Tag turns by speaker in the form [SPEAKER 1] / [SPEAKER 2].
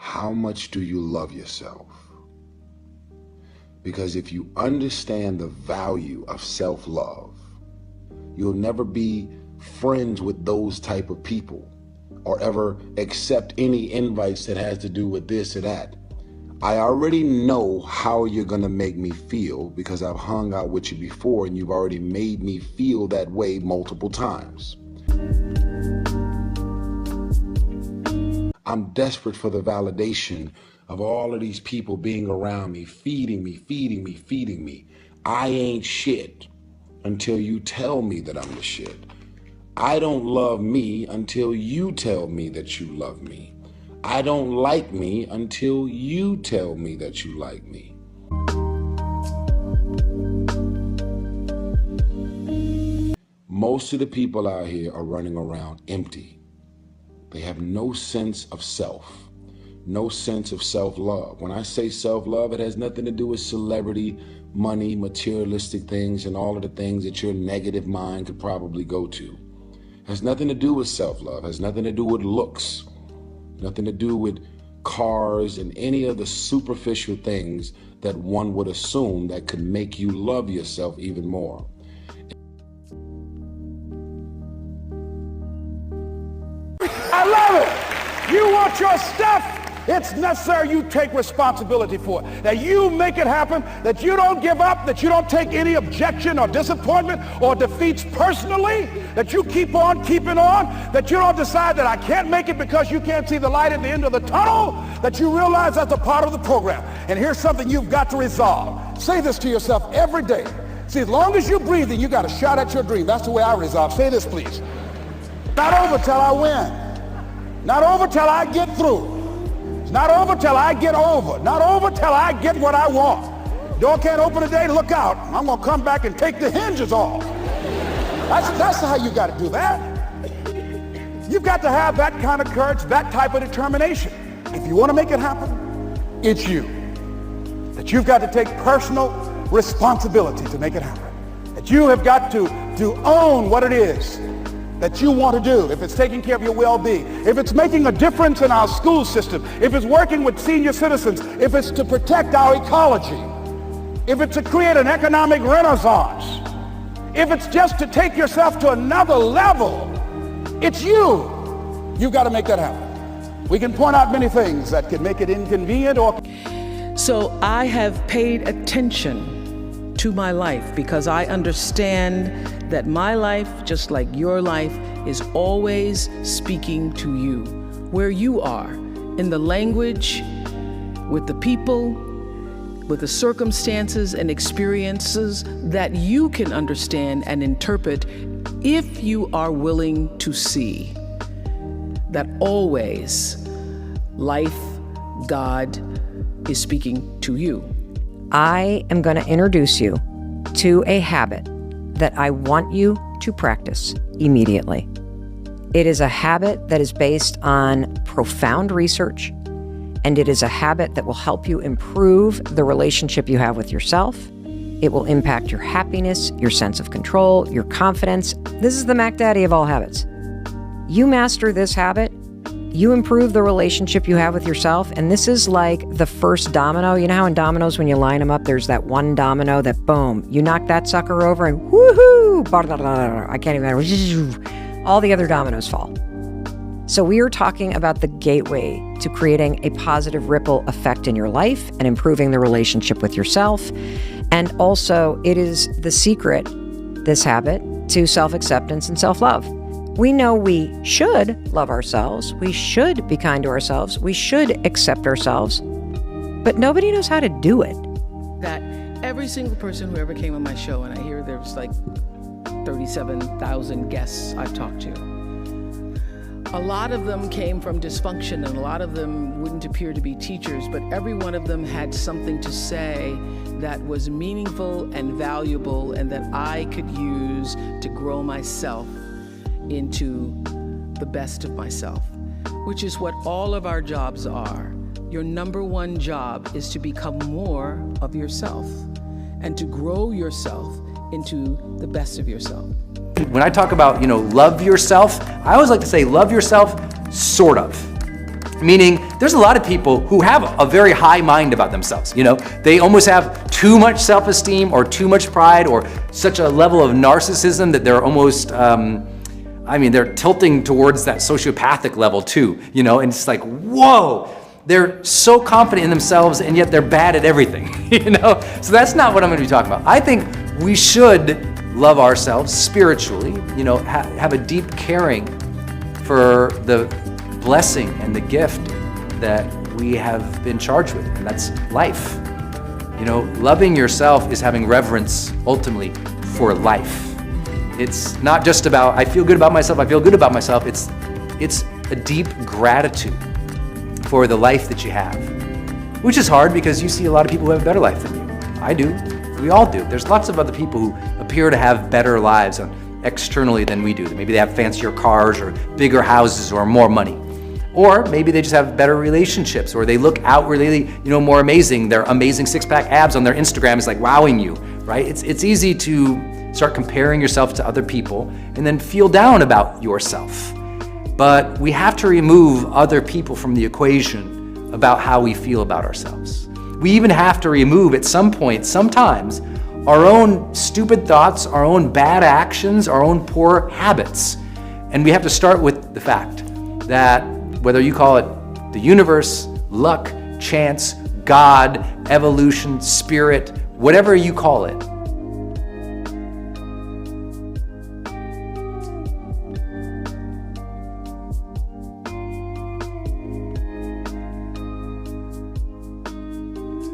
[SPEAKER 1] how much do you love yourself? Because if you understand the value of self-love, you'll never be friends with those type of people or ever accept any invites that has to do with this or that. I already know how you're gonna make me feel because I've hung out with you before and you've already made me feel that way multiple times. I'm desperate for the validation of all of these people being around me, feeding me, feeding me, feeding me. I ain't shit until you tell me that I'm the shit. I don't love me until you tell me that you love me. I don't like me until you tell me that you like me. Most of the people out here are running around empty. They have no sense of self, no sense of self-love. When I say self-love, it has nothing to do with celebrity, money, materialistic things, and all of the things that your negative mind could probably go to. It has nothing to do with self-love, it has nothing to do with looks, nothing to do with cars and any of the superficial things that one would assume that could make you love yourself even more.
[SPEAKER 2] I love it. You want your stuff? It's necessary you take responsibility for it, that you make it happen, that you don't give up, that you don't take any objection or disappointment or defeats personally, that you keep on keeping on, that you don't decide that I can't make it because you can't see the light at the end of the tunnel, that you realize that's a part of the program. And here's something you've got to resolve. Say this to yourself every day. See, as long as you're breathing, you got a shot at your dream. That's the way I resolve. Say this, please. Not over till I win. Not over till I get through. It's not over till I get over. Not over till I get what I want. Door can't open today, look out. I'm going to come back and take the hinges off. That's how you got to do that. You've got to have that kind of courage, that type of determination. If you want to make it happen, it's you. That you've got to take personal responsibility to make it happen. That you have got to own what it is that you want to do. If it's taking care of your well-being, if it's making a difference in our school system, if it's working with senior citizens, if it's to protect our ecology, if it's to create an economic renaissance, if it's just to take yourself to another level, it's you. You've got to make that happen. We can point out many things that can make it inconvenient or...
[SPEAKER 3] So I have paid attention to my life because I understand that my life, just like your life, is always speaking to you, where you are, in the language, with the people, with the circumstances and experiences that you can understand and interpret if you are willing to see that always life, God, is speaking to you.
[SPEAKER 4] I am going to introduce you to a habit that I want you to practice immediately. It is a habit that is based on profound research, and it is a habit that will help you improve the relationship you have with yourself. It will impact your happiness, your sense of control, your confidence. This is the Mac Daddy of all habits. You master this habit, you improve the relationship you have with yourself, and this is like the first domino. You know how in dominoes, when you line them up, there's that one domino that, boom, you knock that sucker over and woohoo, I can't even, all the other dominoes fall. So we are talking about the gateway to creating a positive ripple effect in your life and improving the relationship with yourself. And also, it is the secret, this habit, to self-acceptance and self-love. We know we should love ourselves, we should be kind to ourselves, we should accept ourselves, but nobody knows how to do it.
[SPEAKER 3] That every single person who ever came on my show, and I hear there's like 37,000 guests I've talked to, a lot of them came from dysfunction and a lot of them wouldn't appear to be teachers, but every one of them had something to say that was meaningful and valuable and that I could use to grow myself into the best of myself, which is what all of our jobs are. Your number one job is to become more of yourself and to grow yourself into the best of yourself.
[SPEAKER 5] When I talk about, love yourself, I always like to say love yourself, sort of. Meaning, there's a lot of people who have a very high mind about themselves. They almost have too much self-esteem or too much pride or such a level of narcissism that they're almost, they're tilting towards that sociopathic level too, and it's like, whoa, they're so confident in themselves and yet they're bad at everything, So that's not what I'm gonna be talking about. I think we should love ourselves spiritually, have a deep caring for the blessing and the gift that we have been charged with, and that's life. Loving yourself is having reverence ultimately for life. It's not just about, I feel good about myself, It's a deep gratitude for the life that you have, which is hard because you see a lot of people who have a better life than you. I do. We all do. There's lots of other people who appear to have better lives externally than we do. Maybe they have fancier cars or bigger houses or more money. Or maybe they just have better relationships, or they look outwardly, more amazing. Their amazing six-pack abs on their Instagram is like wowing you, right? It's easy to start comparing yourself to other people and then feel down about yourself. But we have to remove other people from the equation about how we feel about ourselves. We even have to remove at some point, sometimes, our own stupid thoughts, our own bad actions, our own poor habits. And we have to start with the fact that whether you call it the universe, luck, chance, God, evolution, spirit, whatever you call it,